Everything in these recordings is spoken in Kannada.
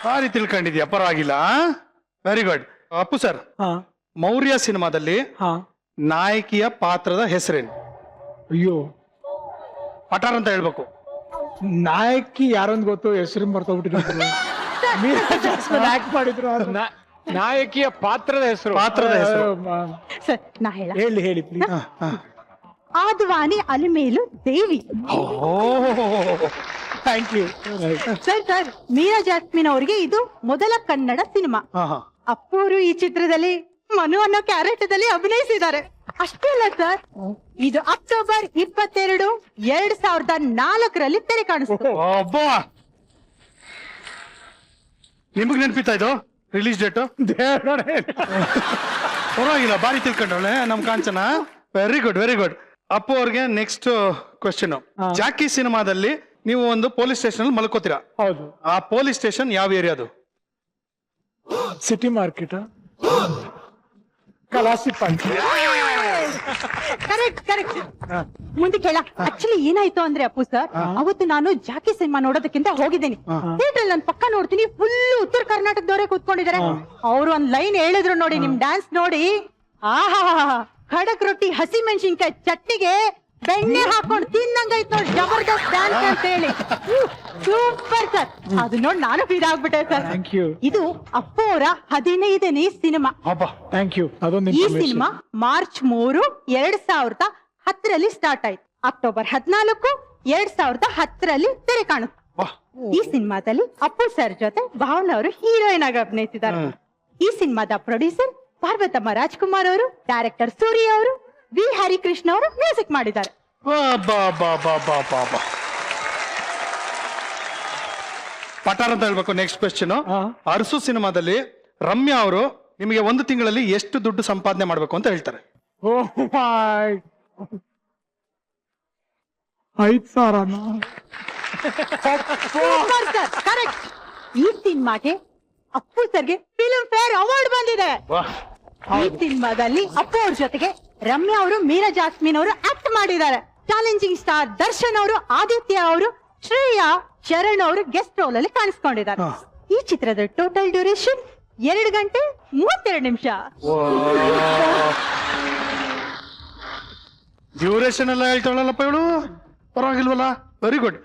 ಭಾರಿ ತಿಳ್ಕೊಂಡಿದ್ಯಾ, ಪರವಾಗಿಲ್ಲ. Very good. ಅಪ್ಪು ಸರ್, ಹಾ ಮೌರ್ಯ ಸಿನಿಮಾದಲ್ಲಿ ಹಾ ನಾಯಕಿಯ ಪಾತ್ರದ ಹೆಸರೇನು? ಅಯ್ಯೋ, ಪಟಾರ್ ಅಂತ ಹೇಳ್ಬೇಕು. ನಾಯಕಿ ಯಾರೊಂದು ಗೊತ್ತು, ಹೆಸರು ಮರ್ತೋಗ್ಬಿಟ್ಟಿದ್ರು. ಮೀರಾ ಜಾಸ್ಮಿನ್ ಆಕ್ಟ್ ಮಾಡಿದ್ರು. ನಾಯಕಿಯ ಪಾತ್ರದ ಹೆಸರು. ಪಾತ್ರದ ಹೆಸರು ಸರ್ ನಾ ಹೇಳ ಹೇಳಿ please. Advani Alimelu Devi. Thank you. Sir Meera Jasmine ಅವರಿಗೆ ಇದು ಮೊದಲ ಕನ್ನಡ ಸಿನಿಮಾ. ಅಪ್ಪು ಅವರು ಈ ಚಿತ್ರದಲ್ಲಿ ಮನು ಅನ್ನೋ ಕ್ಯಾರೆಕ್ಟರ್ ಅಭಿನಯಿಸಿದ್ದಾರೆ. ಅಷ್ಟೇ ಅಲ್ಲ ಸರ್, ಇದು ಅಕ್ಟೋಬರ್ 22, 2004 ತೆರೆ ಕಾಣಿಸ್ತು. ನಿಮಗ್ ನೆನ್ಪಿತ್ತಾ ಇದು ರಿಲೀಸ್ ಡೇಟ್? ಪರವಾಗಿಲ್ಲ, ಬಾರಿ ತಿಳ್ಕೊಂಡ್ರೆ ನಮ್ Kanchana. Very good, very good. Appu ಅವ್ರಿಗೆ ನೆಕ್ಸ್ಟ್ ಕ್ವೆಶ್ಚನ್. ಜಾಕಿ ಸಿನಿಮಾದಲ್ಲಿ ನೀವು ಒಂದು ಪೊಲೀಸ್ ಸ್ಟೇಷನ್ ಅಲ್ಲಿ ಮಲ್ಕೋತೀರಾ. ಹೌದು. ಆ ಪೊಲೀಸ್ ಸ್ಟೇಷನ್ ಯಾವ ಏರಿಯಾದು? City market, Kalasi point. Correct. ಮುಂದೆ ಕೇಳ. ಆಕ್ಚುಲಿ ಏನಾಯ್ತು ಅಂದ್ರೆ ಅಪ್ಪು ಸರ್, ಅವತ್ತು ನಾನು ಜಾಕಿ ಸಿನಿಮಾ ನೋಡೋದಕ್ಕಿಂತ ಹೋಗಿದ್ದೇನೆ. ಥಿಯೇಟರ್ ನಾನು ಪಕ್ಕ ನೋಡ್ತೀನಿ, ಫುಲ್ ಉತ್ತರ ಕರ್ನಾಟಕದವರೇ ಕೂತ್ಕೊಂಡಿದ್ದಾರೆ. ಅವ್ರು ಒಂದ್ ಲೈನ್ ಹೇಳಿದ್ರು ನೋಡಿ, ನಿಮ್ ಡ್ಯಾನ್ಸ್ ನೋಡಿ, ಆಹಾ ಖಡಕ್ ರೊಟ್ಟಿ ಹಸಿ ಮೆಣಸಿನ್ಕಾಯಿ ಚಟ್ನಿಗೆ ಬೆಣ್ಣೆ ಹಾಕೊಂಡು ತಿನ್ನಂಗೈತ್ ನೋಡಿ, ಜಬರ್ದಸ್ತ್ ಡ್ಯಾನ್ಸ್ ಅಂತ ಹೇಳಿ. ಸೂಪರ್ ಸರ್, ಅದು ನೋಡಿ ನಾನು ಫೀಲ್ ಆಗ್ಬಿಟ್ಟೆ ಸರ್. Thank you. ಇದು ಅಪ್ಪು ಅವರ 15ನೇ ಸಿನಿಮಾ. Thank you. ಅದೊಂದು ಈ ಸಿನಿಮಾ ಮಾರ್ಚ್ 3, 2010 ಸ್ಟಾರ್ಟ್ ಆಯ್ತು. ಅಕ್ಟೋಬರ್ 14, 2010 ತೆರೆ ಕಾಣುತ್ತೆ. ಈ ಸಿನಿಮಾದಲ್ಲಿ ಅಪ್ಪು ಸರ್ ಜೊತೆ ಭಾವನಾ ಅವರು ಹೀರೋಯಿನ್ ಆಗಿ ಅಭಿನಯಿಸಿದ್ದಾರೆ. ಈ ಸಿನಿಮಾದ ಪ್ರೊಡ್ಯೂಸರ್ ಪಾರ್ವತಮ್ಮ ರಾಜ್ಕುಮಾರ್ ಅವರು, ಡೈರೆಕ್ಟರ್ ಸೂರ್ಯ ಅವರು, ವಿ ಹರಿಕೃಷ್ಣ ಅವರು ಮ್ಯೂಸಿಕ್ ಮಾಡಿದ್ದಾರೆ. ಪಟಾರ್ ಅಂತ ಹೇಳ್ಬೇಕು. Next question. ಅರಸು ಸಿನಿಮಾದಲ್ಲಿ ರಮ್ಯಾ ಅವರು ನಿಮಗೆ 1 ತಿಂಗಳಲ್ಲಿ ಎಷ್ಟು ದುಡ್ಡು ಸಂಪಾದನೆ ಮಾಡ್ಬೇಕು ಅಂತ ಹೇಳ್ತಾರೆ? 5,000. ಕರೆಕ್ಟ್. ಈ ಸಿನಿಮಾಗೆ ಅಪ್ಪು ಸರ್ಗೆ ಫಿಲ್ಮ್ ಫೇರ್ ಅವಾರ್ಡ್ ಬಂದಿದೆ. ಈ ಸಿನಿಮಾದಲ್ಲಿ ಅಪ್ಪು ಅವ್ರ ಜೊತೆಗೆ ರಮ್ಯಾ ಅವರು, ಮೀರಾ ಜಾಸ್ಮಿನ್ ಅವರು ಆಕ್ಟ್ ಮಾಡಿದ್ದಾರೆ. ಚಾಲೆಂಜಿಂಗ್ ಸ್ಟಾರ್ ದರ್ಶನ್ ಅವರು, ಆದಿತ್ಯ ಅವರು, ಶ್ರೇಯಾ ಶರಣ್ ಅವರು ಗೆಸ್ಟ್ ರೋಲ್ ಅಲ್ಲಿ ಕಾಣಿಸ್ಕೊಂಡಿದ್ದಾರೆ. ಈ ಚಿತ್ರದ ಟೋಟಲ್ ಡ್ಯೂರೇಷನ್ 2 ಗಂಟೆ 32 ನಿಮಿಷ. ಡ್ಯೂರೇಷನ್ ಎಲ್ಲ ಹೇಳ್ತಾಳಲ್ಲಪ್ಪ ಇವಳು, ಪರವಾಗಿಲ್ವಲ್ಲ. Very good.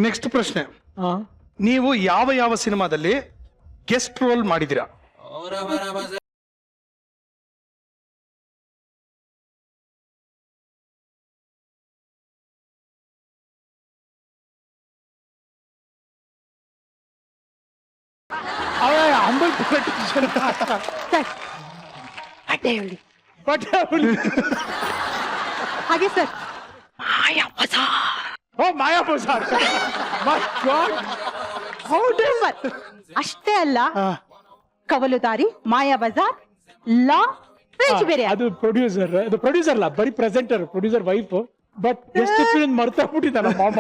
ನೆಕ್ಸ್ಟ್ ಪ್ರಶ್ನೆ. ನೀವು ಯಾವ ಸಿನಿಮಾದಲ್ಲಿ ಗೆಸ್ಟ್ ರೋಲ್ ಮಾಡಿದಿರಾ? ಹಾಗೆ ಸರ್, ಮಾಯಾ ಬಜಾರ್. ಅಷ್ಟೇ ಅಲ್ಲ, ಕವಲುದಾರಿ, ಮಾಯಾ ಬಜಾರ್, ಲಾ, ಫ್ರೆಂಚ್ ಬೇರೆ. ಅದು ಪ್ರೊಡ್ಯೂಸರ್ ಅಲ್ಲ, ಬರೀ ಪ್ರೆಸೆಂಟರ್, ಪ್ರೊಡ್ಯೂಸರ್ ವೈಫ್. ಬಟ್ ಎಷ್ಟು ಫಿಲ್ಮ್ ಮರ್ತೋಗ್ಬಿಟ್ಟಿದ್ದಾನೆ ಮಾಮ.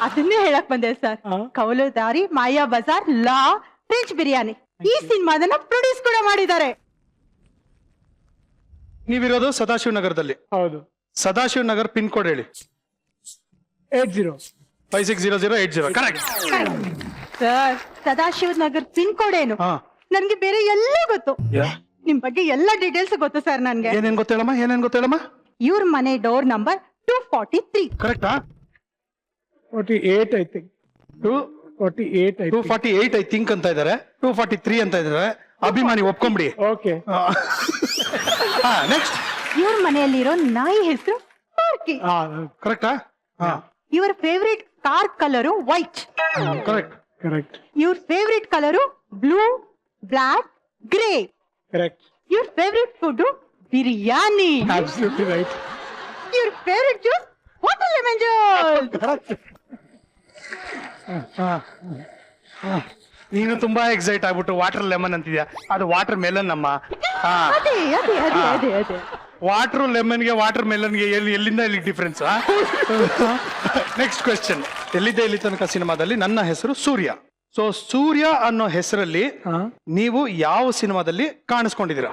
ಅದನ್ನೇ ಹೇಳಕ್ ಬಂದೆ ಸರ್. ಕವಲುದಾರಿ, ಮಾಯಾ ಬಜಾರ್, ಲಾ, ಫ್ರೆಂಚ್ ಬಿರಿಯಾನಿ ಈ ಸಿನಿಮಾದನ್ನ ಪ್ರೊಡ್ಯೂಸ್ ಕೂಡ ಮಾಡಿದ್ದಾರೆ. ನೀವಿರೋದು ಸದಾಶಿವ ನಗರದಲ್ಲಿ. ಹೌದು. ಸದಾಶಿವ ನಗರ್ ಪಿನ್ ಕೋಡ್ ಹೇಳಿ. 560080. Correct sir, Sadashiva Nagar pin code ಏನು? ನನ್ಗೆ ಬೇರೆ ಎಲ್ಲ ಗೊತ್ತು. ನಿಮ್ ಬಗ್ಗೆ ಎಲ್ಲ ಡೀಟೇಲ್ಸ್ ಗೊತ್ತು ಸರ್. ನನ್ಗೆ ಏನೇನ್ ಗೊತ್ತೇಳಮ್ಮ? ಇವ್ರ ಮನೆ ಡೋರ್ ನಂಬರ್ 243. ಕರೆಕ್ಟಾ? 48 ಐ ಥಿಂಕ್. 248 ಐ ಥಿಂಕ್ ಅಂತ ಇದಾರೆ. 243 ಅಂತ ಇದಾರೆ. ಅಭಿಮಾನಿ ಒಪ್ಕೊಂಬಿಡಿ. ಓಕೆ. ನೆಕ್ಸ್ಟ್. ಇವ್ರ ಮನೆಯಲ್ಲಿರೋ ನಾಯಿ ಹೆಸರು ಪಾರ್ಕಿ. ಕರೆಕ್ಟಾ? ಇವ್ರ favourite car colour white. Correct. ಇವ್ರ favourite colour blue, black, grey. Correct. ಇವ್ರ favourite food biryani. Absolutely right. ಇವ್ರ favourite juice water lemon juice. ನೀನು ತುಂಬಾ ಎಕ್ಸೈಟ್ ಆಗ್ಬಿಟ್ಟು ವಾಟರ್ ಲೆಮನ್ ಅಂತಿದ್ಯಾ. ಅದು ವಾಟರ್ ಮೆಲನ್ ಅಮ್ಮ. ಅದೇ ವಾಟರ್ ಲೆಮನ್ಗೆ ವಾಟರ್ ಮೆಲನ್ಗೆ ಎಲ್ಲಿಂದ ಎಲ್ಲಿ ಡಿಫ್ರೆನ್ಸ್? Next question. ಎಲ್ಲಿದ್ದ ಇಲ್ಲಿ ತನಕ ಸಿನಿಮಾದಲ್ಲಿ ನನ್ನ ಹೆಸರು ಸೂರ್ಯ. ಸೊ ಸೂರ್ಯ ಅನ್ನೋ ಹೆಸರಲ್ಲಿ ನೀವು ಯಾವ ಸಿನಿಮಾದಲ್ಲಿ ಕಾಣಿಸ್ಕೊಂಡಿದ್ದೀರಾ?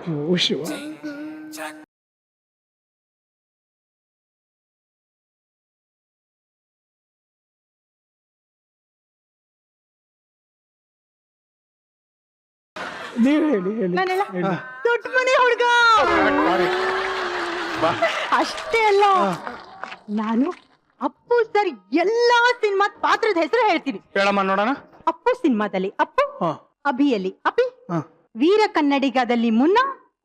ನೀವ್ ಹೇಳಿ ಹೇಳಿ ನಾನೆಲ್ಲ ದೊಡ್ಡ ಮನೆ ಹುಡುಗ. ಅಷ್ಟೇ ಅಲ್ಲ, ನಾನು ಅಪ್ಪು ಸರ್ ಎಲ್ಲಾ ಸಿನಿಮಾ ಪಾತ್ರದ ಹೆಸರು ಹೇಳ್ತೀನಿ. ಹೇಳಮ್ಮ ನೋಡೋಣ. ಅಪ್ಪು ಸಿನಿಮಾದಲ್ಲಿ ಅಪ್ಪು, ಹಾ. ಅಭಿಯಲ್ಲಿ ಅಪಿ, ಹಾ. ವೀರ ಕನ್ನಡಿಗದಲ್ಲಿ ಮುನ್ನ,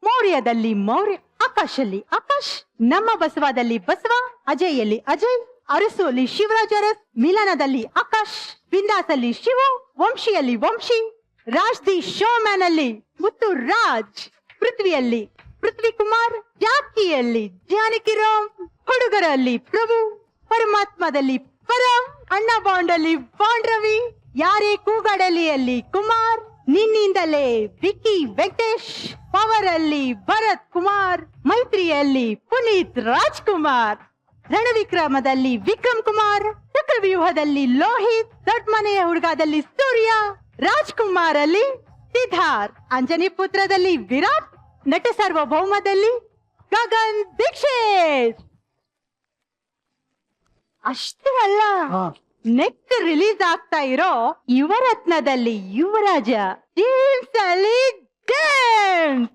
ಮೌರ್ಯದಲ್ಲಿ ಮೌರ್ಯ, ಆಕಾಶಲ್ಲಿ ಆಕಾಶ್, ನಮ್ಮ ಬಸವದಲ್ಲಿ ಬಸವ, ಅಜಯಲ್ಲಿ ಅಜಯ್, ಅರಸೋಲಿ ಶಿವರಾಜ್ ಅರಸ್, ಮಿಲನದಲ್ಲಿ ಆಕಾಶ್, ಬಿಂದಾಸಲ್ಲಿ ಶಿವು, ವಂಶಿಯಲ್ಲಿ ವಂಶಿ, ರಾಜ್ ದಿ ಶೋಮ್ಯಾನ್ ಅಲ್ಲಿ ಮುತ್ತು ರಾಜ್, ಪೃಥ್ವಿಯಲ್ಲಿ ಪೃಥ್ವಿ ಕುಮಾರ್, ಜಾಕಿಯಲ್ಲಿ ಜಾನಕಿರಾಮ್, ಹುಡುಗರಲ್ಲಿ ಪ್ರಭು, ಪರಮಾತ್ಮದಲ್ಲಿ ಪರಂ, ಅಣ್ಣ ಬಾಂಡಲ್ಲಿ ಬಾಂಡ್ ರವಿ, ಯಾರೇ ಕೂಗಾಡಲಿಯಲ್ಲಿ ಕುಮಾರ್, ನಿನ್ನಿಂದಲೇ ವಿಕ್ಕಿ ವೆಂಕಟೇಶ್, ಪವರ್ ಅಲ್ಲಿ ಭರತ್ ಕುಮಾರ್, ಮೈತ್ರಿಯಲ್ಲಿ ಪುನೀತ್ ರಾಜ್ಕುಮಾರ್, ರಣವಿಕ್ರಮದಲ್ಲಿ ವಿಕ್ರಮ್ ಕುಮಾರ್, ಚಕ್ರವ್ಯೂಹದಲ್ಲಿ ಲೋಹಿತ್, ದೊಡ್ಡ ಮನೆಯ ಹುಡುಗದಲ್ಲಿ ಸೂರ್ಯ, ರಾಜ್ಕುಮಾರ್ ಅಲ್ಲಿ ಸಿದ್ಧಾರ್ಥ್, ಅಂಜನಿ ಪುತ್ರದಲ್ಲಿ ವಿರಾಟ್, ನಟ ಸಾರ್ವಭೌಮದಲ್ಲಿ ಗಗನ್ ದೀಕ್ಷಿತ್. ಅಷ್ಟೇ ಅಲ್ಲ, ನೆಕ್ಸ್ಟ್ ರಿಲೀಸ್ ಆಗ್ತಾ ಇರೋ ಯುವರತ್ನದಲ್ಲಿ ಯುವರಾಜ, ಜೇಮ್ಸ್ ಅಲ್ಲಿ ಜೇಮ್ಸ್.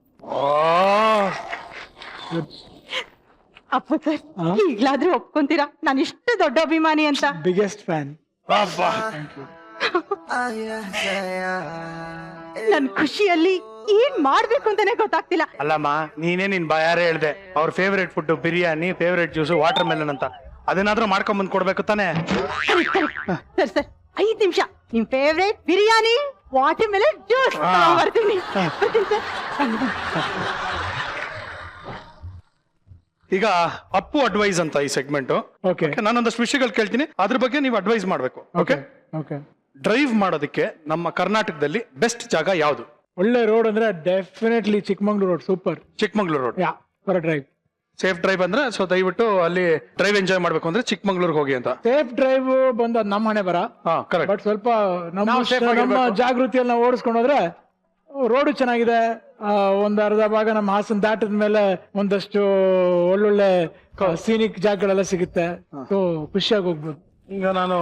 ಅಪ್ಪ ಸರ್, ಈಗ್ಲಾದ್ರೂ ಒಪ್ಕೊಂತೀರಾ ನಾನು ಇಷ್ಟು ದೊಡ್ಡ ಅಭಿಮಾನಿ ಅಂತ? Biggest fan. ನನ್ ಖುಷಿಯಲ್ಲಿ ಏನ್ ಮಾಡ್ಬೇಕು ಅಂತಾನೆ ಗೊತ್ತಾಗ್ತಿಲ್ಲ. ಅಲ್ಲಮ್ಮ, ನೀನೇ ನಿನ್ ಬಾಯಾರೆ ಹೇಳ್ದೆ ಅವ್ರ favourite food biryani, favourite juice water melon ಅಂತ. ಅದನ್ನಾದ್ರೂ ಮಾಡ್ಕೊಂಡ್ ಬಂದ್ ಕೊಡ್ಬೇಕು ತಾನೆ. ಸರ್ ಸರ್ 5 ನಿಮಿಷ, ನಿಮ್ favourite biryani, water melon juice ಬರ್ತೀನಿ. ಈಗ ಅಪ್ಪು ಅಡ್ವೈಸ್ ಅಂತ ಈ ಸೆಗ್ಮೆಂಟ್. ಓಕೆ ನಾನೊಂದಷ್ಟು ವಿಷಯಗಳು ಕೇಳ್ತೀನಿ, ಅದ್ರ ಬಗ್ಗೆ ನೀವು ಅಡ್ವೈಸ್ ಮಾಡ್ಬೇಕು. Okay, okay. ಡ್ರೈವ್ ಮಾಡೋದಕ್ಕೆ ನಮ್ಮ ಕರ್ನಾಟಕದಲ್ಲಿ ಬೆಸ್ಟ್ ಜಾಗ ಯಾವುದು? ಒಳ್ಳೆ ರೋಡ್ ಅಂದ್ರೆ definitely Chikmagalur road. Super. Chikmagalur road yeah, for drive. Safe drive ಅಂದ್ರೆ, ಸೊ ದಯವಿಟ್ಟು ಅಲ್ಲಿ ಡ್ರೈವ್ ಎಂಜಾಯ್ ಮಾಡ್ಬೇಕು ಅಂದ್ರೆ ಚಿಕ್ಕಮಂಗ್ಳೂರ್ಗೆ ಹೋಗಿ ಅಂತ. ಸೇಫ್ ಡ್ರೈವ್ ಬಂದ ನಮ್ಮ ಹಣೆ ಬರ. ಕರೆಕ್ಟ್. ಬಟ್ ಸ್ವಲ್ಪ ನಮ್ಮ ಜಾಗೃತಿಯಲ್ಲಿ ನಾವು ಓಡಿಸ್ಕೊಂಡು ಹೋದ್ರೆ ರೋಡು ಚೆನ್ನಾಗಿದೆ. ಒಂದ್ ಅರ್ಧ ಭಾಗ ನಮ್ಮ ಹಾಸನ ದಾಟದ ಮೇಲೆ ಒಂದಷ್ಟು ಒಳ್ಳೊಳ್ಳೆ ಸೀನಿಕ್ ಜಾಗಗಳೆಲ್ಲ ಸಿಗುತ್ತೆ. ಸೊ ಖುಷಿಯಾಗಿ ಹೋಗ್ಬೋದು. ಈಗ ನಾನು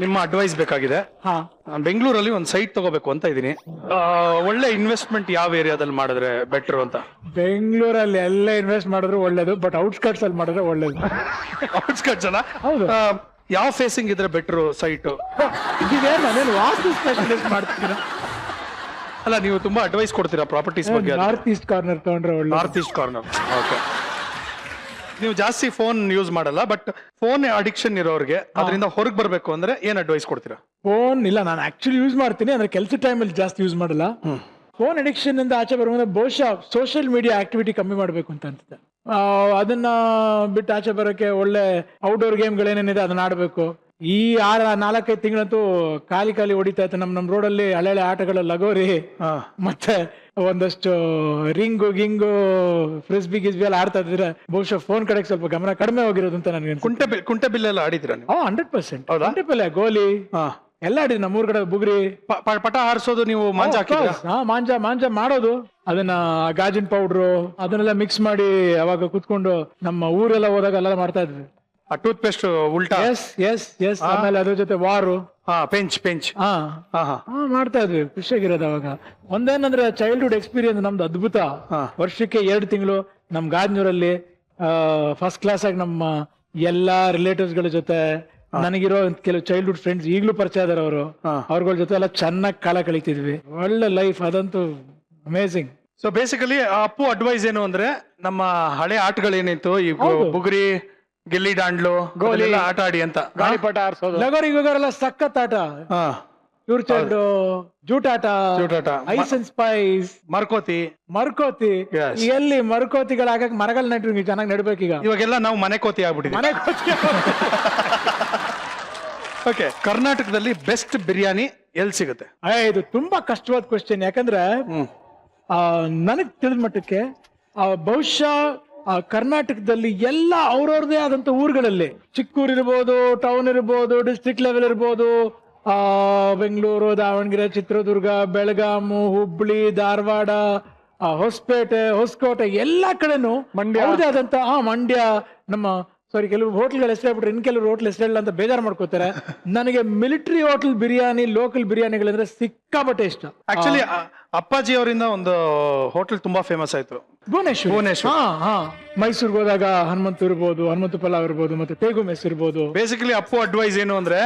ನಿಮ್ಮ ಅಡ್ವೈಸ್ ಬೇಕಾಗಿದೆ. ಹಾ, ನಾನು ಬೆಂಗಳೂರಲ್ಲಿ ಒಂದು ಸೈಟ್ ತಗೋಬೇಕು ಅಂತ ಇದ್ದೀನಿ. ಒಳ್ಳೆ ಇನ್ವೆಸ್ಟ್ಮೆಂಟ್ ಯಾವ ಏರಿಯಾದಲ್ಲಿ ಮಾಡಿದ್ರೆ ಬೆಟರ್ ಅಂತ? ಬೆಂಗಳೂರಲ್ಲಿ ಎಲ್ಲ ಇನ್ವೆಸ್ಟ್ ಮಾಡಿದ್ರು ಒಳ್ಳೇದು, ಬಟ್ ಔಟ್ಸ್ಕರ್ಟ್ಸ್ ಅಲ್ಲಿ ಮಾಡಿದ್ರೆ ಒಳ್ಳೇದು. ಔಟ್ಸ್ಕರ್ಟ್ಸ್ ಅಲ್ಲ? ಹೌದು. ಯಾವ ಫೇಸಿಂಗ್ ಇದ್ರೆ ಬೆಟರ್ ಸೈಟ್? ನಾನೇನು ವಾಸ್ತು ಸ್ಪೆಷಲಿಸ್ಟ್ ಮಾಡ್ತೀರಾ? ಅಲ್ಲ, ನೀವು ತುಂಬಾ ಅಡ್ವೈಸ್ ಕೊಡ್ತೀರಾ ಪ್ರಾಪರ್ಟೀಸ್ ಬಗ್ಗೆ. ನಾರ್ತ್ ಈಸ್ಟ್ ಕಾರ್ನರ್ ತಗೊಂಡ್ರೆ ಒಳ್ಳೆ. North East corner. ಓಕೆ. ನೀವು ಜಾಸ್ತಿ ಫೋನ್ ಯೂಸ್ ಮಾಡಲ್ಲ, ಬಟ್ ಫೋನ್ ಅಡಿಕ್ಷನ್ ಇರೋರಿಗೆ ಅದರಿಂದ ಹೊರಗೆ ಬರ್ಬೇಕು ಅಂದ್ರೆ ಏನ್ ಅಡ್ವೈಸ್ ಕೊಡ್ತೀರಾ? ಫೋನ್ ಇಲ್ಲ, ನಾನು ಆಕ್ಚುಲಿ ಯೂಸ್ ಮಾಡ್ತೀನಿ, ಅಂದ್ರೆ ಕೆಲಸ ಟೈಮಲ್ಲಿ ಜಾಸ್ತಿ ಯೂಸ್ ಮಾಡಲ್ಲ. ಫೋನ್ ಅಡಿಕ್ಷನ್ ಇಂದ ಆಚೆ ಬರುವಂದ್ರೆ ಬಹುಶಃ ಸೋಷಿಯಲ್ ಮೀಡಿಯಾ ಆಕ್ಟಿವಿಟಿ ಕಮ್ಮಿ ಮಾಡಬೇಕು ಅಂತ ಅನ್ಸುತ್ತೆ. ಅದನ್ನ ಬಿಟ್ಟು ಆಚೆ ಬರೋಕೆ ಒಳ್ಳೆ ಔಟ್ಡೋರ್ ಗೇಮ್ಗಳೇನೇನಿದೆ ಅದನ್ನ ಆಡಬೇಕು. ಈ 4-5 ತಿಂಗಳಂತೂ ಖಾಲಿ ಹೊಡಿತಾ ಇತ್ತು ನಮ್ ರೋಡಲ್ಲಿ ಹಳೆ ಆಟಗಳ ಲಗೋರಿ, ಮತ್ತೆ ಒಂದಷ್ಟು ರಿಂಗು ಗಿಂಗು ಫ್ರಿಸ್ಬಿ ಗಿಸ್ಬಿ ಎಲ್ಲ ಆಡ್ತಾ ಇದ್ರೆ ಬಹುಶಃ ಫೋನ್ ಕಡೆಗೆ ಸ್ವಲ್ಪ ಗಮನ ಕಡಿಮೆ ಹೋಗಿರೋದು ಅಂತ ನನಗೆ. ಕುಂಟೆ ಬಿಲ್ ಎಲ್ಲ ಆಡಿದ್ರ? 100%. ಕುಂಟೆ ಬಿಲ್ಲೆ, ಗೋಲಿ ಎಲ್ಲ ಆಡಿದ್ರಿ ನಮ್ಮೂರ್ ಕಡೆ. ಬುಗುರಿ, ಪಟ ಹಾರಿಸೋದು, ನೀವು ಮಾಂಜ ಹಾಕಿದ್ರ? ಮಾಂಜ ಮಾಡೋದು, ಅದನ್ನ ಗಾಜಿನ ಪೌಡ್ರು ಅದನ್ನೆಲ್ಲ ಮಿಕ್ಸ್ ಮಾಡಿ ಅವಾಗ ಕುತ್ಕೊಂಡು ನಮ್ಮ ಊರೆಲ್ಲ ಹೋದಾಗ ಎಲ್ಲ ಮಾಡ್ತಾ ಇದ್ವಿ. ಟೂತ್ ಪೇಸ್ಟ್ ಉಲ್ಟಾ? ಎಸ್. ಆಮೇಲೆ ಅದ್ರ ಜೊತೆ ವಾರು, ಪೆಂಚ್ ಮಾಡ್ತಾ ಇದ್ವಿ. ಖುಷಿಯಾಗಿರೋದು ಅವಾಗ. ಒಂದೇನಂದ್ರೆ ಚೈಲ್ಡ್ಹುಡ್ ಎಕ್ಸ್ಪೀರಿಯನ್ಸ್ ನಮ್ದು ಅದ್ಭುತ. ವರ್ಷಕ್ಕೆ 2 ತಿಂಗಳು ನಮ್ ಗಾಜನೂರಲ್ಲಿ ಫಸ್ಟ್ ಕ್ಲಾಸ್ ಆಗಿ ನಮ್ಮ ಎಲ್ಲಾ ರಿಲೇಟಿವ್ಸ್ ಗಳ ಜೊತೆ, ನನಗಿರೋ ಕೆಲವು ಚೈಲ್ಡ್ಹುಡ್ ಫ್ರೆಂಡ್ಸ್ ಈಗಲೂ ಪರಿಚಯ ಇದಾರೆ, ಅವ್ರಗಳ ಜೊತೆ ಎಲ್ಲ ಚೆನ್ನಾಗಿ ಕಾಲ ಕಳೀತಿದ್ವಿ. ಒಳ್ಳೆ ಲೈಫ್ ಅದಂತೂ amazing. So basically Appu advice ಏನು ಅಂದ್ರೆ, ನಮ್ಮ ಹಳೆ ಆಟಗಳೇನಿತ್ತು, ಈ ಬುಗುರಿ, ಗಿಲ್ಲಿ ದಾಂಡ್ಲು, ಗೋಲಿ ಆಟ ಆಡಿ ಅಂತ. ಗಾಳಿಪಟ ಆರಿಸೋದು, ಲಗೋರಿ ಗಿಗೋರೆಲ್ಲ ಸಖತ್ ಆಟ. ಪ್ಯೂರ್ ಚೈಲ್ಡ್, ಜೂಟಾಟ, ಐಸ್ ಅಂಡ್ ಸ್ಪೈಸ್, ಮರ್ಕೋತಿ. ಎಲ್ಲಿ ಮರ್ಕೋತಿಗಳಾಗಕ್ ಮರಗಳ ನೆಟ್ರಿ ಚೆನ್ನಾಗಿ ನೆಡ್ಬೇಕೀಗ. ಇವಾಗೆಲ್ಲ ನಾವು ಮನೆ ಕೋತಿ ಆಗ್ಬಿಟ್ಟಿದ್ವಿ. ಮನೆ ಕೋತಿ. ಓಕೆ, ಕರ್ನಾಟಕದಲ್ಲಿ ಬೆಸ್ಟ್ ಬಿರಿಯಾನಿ ಎಲ್ಲಿ ಸಿಗುತ್ತೆ? ಇದು ತುಂಬಾ ಕಷ್ಟವಾದ ಕ್ವಶನ್. ಯಾಕಂದ್ರೆ ನನಗ್ ತಿಳಿದ ಮಟ್ಟಕ್ಕೆ ಬಹುಶಃ ಕರ್ನಾಟಕದಲ್ಲಿ ಎಲ್ಲ ಅವ್ರವ್ರದೇ ಆದಂತ ಊರುಗಳಲ್ಲಿ, ಚಿಕ್ಕೂರ್ ಇರ್ಬೋದು, ಟೌನ್ ಇರ್ಬೋದು, ಡಿಸ್ಟ್ರಿಕ್ಟ್ ಲೆವೆಲ್ ಇರ್ಬೋದು, ಬೆಂಗಳೂರು, ದಾವಣಗೆರೆ, ಚಿತ್ರದುರ್ಗ, ಬೆಳಗಾಮು, ಹುಬ್ಳಿ, ಧಾರವಾಡ, ಹೊಸಪೇಟೆ, ಹೊಸಕೋಟೆ, ಎಲ್ಲಾ ಕಡೆನೂ ಅವ್ರದೇ ಆದಂತ ಮಂಡ್ಯ, ನಮ್ಮ ಕೆಲವು ಹೋಟ್ಲ್ಗಳ ಹೆಸರು ಹೇಳ್ಬಿಟ್ರೆ ಇನ್ ಕೆಲವರು ಹೋಟ್ಲ್ ಹೆಸರು ಅಂತ ಬೇಜಾರು ಮಾಡ್ಕೋತಾರೆ. ನನಗೆ ಮಿಲಿಟರಿ ಹೋಟೆಲ್ ಬಿರಿಯಾನಿ, ಲೋಕಲ್ ಬಿರಿಯಾನಿಗಳಂದ್ರೆ ಸಿಕ್ಕಾಪಟ್ಟೆ ಇಷ್ಟ. ಆಕ್ಚುಲಿ ಅಪ್ಪಾಜಿ ಅವರಿಂದ ಒಂದು ಹೋಟೆಲ್ ತುಂಬಾ ಫೇಮಸ್ ಆಯ್ತು, ಭುವನೇಶ್ವರ್. ಮೈಸೂರ್ಗೆ ಹೋದಾಗ ಹನುಮಂತು ಇರ್ಬೋದು, ಹನುಮಂತು ಪಲಾವ್ ಇರ್ಬೋದು, ಮತ್ತೆ ತೇಗು ಮೆಸ್ ಇರ್ಬೋದು. ಬೇಸಿಕಲಿ ಅಪ್ಪು ಅಡ್ವೈಸ್ ಏನು ಅಂದ್ರೆ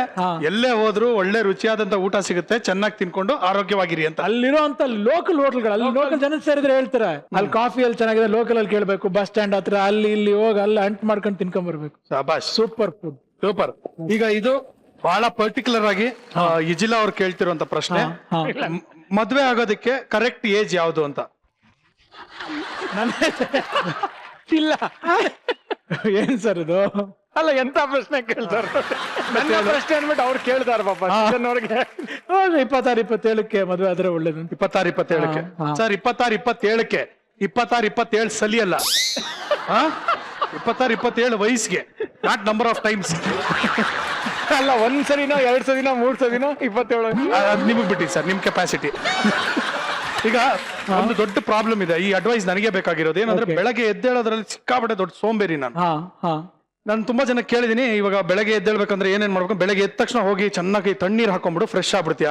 ಎಲ್ಲೇ ಹೋದ್ರು ಒಳ್ಳೆ ರುಚಿಯಾದಂತ ಊಟ ಸಿಗುತ್ತೆ, ಚೆನ್ನಾಗಿ ತಿನ್ಕೊಂಡು ಆರೋಗ್ಯವಾಗಿರಿ ಅಂತ. ಅಲ್ಲಿರೋ ಅಂತ ಲೋಕಲ್ ಹೋಟೆಲ್ಗಳು, ಅಲ್ಲಿ ಲೋಕಲ್ ಜನ ಸೇರಿದ್ರೆ ಹೇಳ್ತಾರೆ ಅಲ್ಲಿ ಕಾಫಿ ಅಲ್ಲಿ ಚೆನ್ನಾಗಿದೆ, ಲೋಕಲ್ ಅಲ್ಲಿ ಕೇಳ್ಬೇಕು, ಬಸ್ ಸ್ಟ್ಯಾಂಡ್ ಹತ್ರ ಅಲ್ಲಿ ಇಲ್ಲಿ ಹೋಗಿ ಅಲ್ಲಿ ಅಂಟ್ ಮಾಡ್ಕೊಂಡು ತಿನ್ಕೊಂಡ್ ಬರ್ಬೇಕು. ಶಾಬಾಷ್, ಸೂಪರ್ ಫುಡ್. ಸೂಪರ್. ಈಗ ಇದು ಬಹಳ ಪರ್ಟಿಕ್ಯುಲರ್ ಆಗಿ ಇಜಿಲಾ ಅವ್ರು ಕೇಳ್ತಿರುವಂತ ಪ್ರಶ್ನೆ, ಮದ್ವೆ ಆಗೋದಕ್ಕೆ ಕರೆಕ್ಟ್ ಏಜ್ ಯಾವ್ದು ಅಂತ. ಇಲ್ಲ ಏನ್ ಸರ್ ಇದು? ಅಲ್ಲ, ಎಂತ ಪ್ರಶ್ನೆ ಕೇಳ್ತಾರ, ನನ್ನ ಪ್ರಶ್ನೆ ಅನ್ಬಿಟ್ಟು ಅವ್ರು ಕೇಳ್ತಾರ ಪಾಪ ಅವ್ರಿಗೆ. 26-27ಕ್ಕೆ ಮದುವೆ ಆದ್ರೆ ಒಳ್ಳೇದು. 26-27ಕ್ಕೆ ಸರ್, 26-27ಕ್ಕೆ 26-27 ಸಲಿ ಅಲ್ಲ, 26-27 ವಯಸ್ಸಿಗೆ, ನಾಟ್ ನಂಬರ್ ಆಫ್ ಟೈಮ್ಸ್. ಅಲ್ಲ, ಒಂದ್ಸರಿನೋ 2 ಸರಿನೋ 3 ಸರಿನೋ 27. ಅದ್ ನಿಮಗ್ ಬಿಟ್ಟಿ ಸರ್, ನಿಮ್ ಕೆಪಾಸಿಟಿ. ಈಗ ಒಂದು ದೊಡ್ಡ ಪ್ರಾಬ್ಲಮ್ ಇದೆ, ಈ ಅಡ್ವೈಸ್ ನನಗೆ ಬೇಕಾಗಿರೋದು ಏನಂದ್ರೆ, ಬೆಳಗ್ಗೆ ಎದ್ದೇಳೋದ್ರಲ್ಲಿ ಸಿಕ್ಕಾಪಟ್ಟೆ ದೊಡ್ಡ ಸೋಂಬೇರಿ ನಾನು. ನಾನು ತುಂಬಾ ಜನ ಕೇಳಿದೀನಿ, ಇವಾಗ ಬೆಳಗ್ಗೆ ಎದ್ದೇಳ್ಬೇಕಂದ್ರೆ ಏನೇನ್ ಮಾಡ್ಬೇಕು, ಬೆಳಗ್ಗೆ ಎದ್ದ ತಕ್ಷಣ ಹೋಗಿ ಚೆನ್ನಾಗಿ ತಣ್ಣೀರ್ ಹಾಕೊಂಡ್ಬಿಡು, ಫ್ರೆಶ್ ಆಗ್ಬಿಡ್ತೀಯ.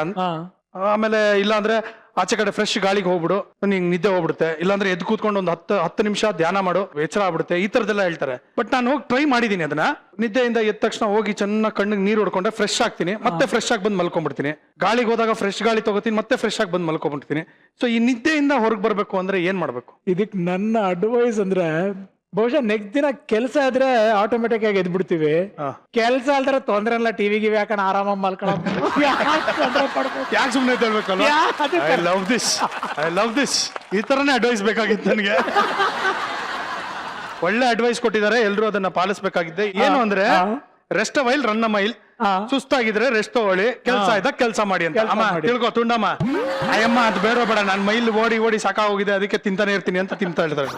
ಆಮೇಲೆ ಇಲ್ಲಾಂದ್ರೆ ಆಚೆ ಕಡೆ ಫ್ರೆಶ್ ಗಾಳಿಗೆ ಹೋಗ್ಬಿಡು, ನಿಂಗೆ ನಿದ್ದೆ ಹೋಗ್ಬಿಡುತ್ತೆ. ಇಲ್ಲಾಂದ್ರೆ ಎದ್ದು ಕೂತ್ಕೊಂಡು ಒಂದು 10 ನಿಮಿಷ ಧ್ಯಾನ ಮಾಡು, ಎಚ್ಚರ ಆಗ್ಬಿಡುತ್ತೆ. ಈ ತರದೆಲ್ಲ ಹೇಳ್ತಾರೆ. ಬಟ್ ನಾನು ಹೋಗಿ ಟ್ರೈ ಮಾಡಿದೀನಿ ಅದನ್ನ. ನಿದ್ದೆಯಿಂದ ಎದ್ದ ತಕ್ಷಣ ಹೋಗಿ ಚೆನ್ನಾಗಿ ಕಣ್ಣಿಗೆ ನೀರು ಹೊಡ್ಕೊಂಡ್ರೆ ಫ್ರೆಶ್ ಆಗ್ತೀನಿ, ಮತ್ತೆ ಫ್ರೆಶ್ ಆಗಿ ಬಂದು ಮಲ್ಕೊಂಡ್ಬಿಡ್ತೀನಿ. ಗಾಳಿಗೆ ಹೋದಾಗ ಫ್ರೆಶ್ ಗಾಳಿ ತಗೋತೀನಿ, ಮತ್ತೆ ಫ್ರೆಶ್ ಆಗಿ ಬಂದು ಮಲ್ಕೊಂಡ್ಬಿಡ್ತೀನಿ. ಸೊ ಈ ನಿದ್ದೆಯಿಂದ ಹೊರಗೆ ಬರ್ಬೇಕು ಅಂದ್ರೆ ಏನ್ ಮಾಡ್ಬೇಕು? ಇದಕ್ ನನ್ನ ಅಡ್ವೈಸ್ ಅಂದ್ರೆ, ಬಹುಶಃ ನೆಕ್ಸ್ಟ್ ದಿನ ಕೆಲಸ ಆದ್ರೆ ಆಟೋಮೆಟಿಕ್ ಆಗಿ ಎದ್ಬಿಡ್ತೀವಿ. ಕೆಲಸ ಅಲ್ದ್ರೆ ತೊಂದ್ರೆ ಇಲ್ಲ, ಟಿವಿ ಗಿವಿ ಹಾಕೊಂಡು ಆರಾಮಾಗಿ ಮಲ್ಕೊಳ್ಳೋದು. ಯಾಕೆ ಸುಮ್ಮನೆ ಹೇಳ್ಬೇಕಲ್ಲ? I love this. ಈ ತರನೇ ಅಡ್ವೈಸ್ ಬೇಕಾಗಿತ್ತು ನನಗೆ. ಒಳ್ಳೆ ಅಡ್ವೈಸ್ ಕೊಟ್ಟಿದ್ದಾರೆ, ಎಲ್ರು ಅದನ್ನ ಪಾಲಿಸ್ಬೇಕಾಗಿದ್ದೆ. ಏನು ಅಂದ್ರೆ, ರೆಸ್ಟ್ ವೈಲ್ ರನ್ ಮೈಲ್. ಸುಸ್ತಾಗಿದ್ರೆ ರೆಸ್ಟ್ ತಗೊಳ್ಳಿ, ಕೆಲಸ ಇದ್ದಾಗ ಕೆಲಸ ಮಾಡಿ ಅಂತ. ಅಮ್ಮ ತಿಳ್ಕೊ ತುಂಡಮ್ಮ, ಅಯ್ಯಮ್ಮ ಅದು ಬೇಡ ಬೇಡ, ನಾನು ಮೈಲ್ ಓಡಿ ಸಾಕಾಗೋಗಿದೆ, ಅದಕ್ಕೆ ತಿಂತಾನೆ ಇರ್ತೀನಿ ಅಂತ ತಿಂತಾ ಹೇಳ್ತಾರೆ.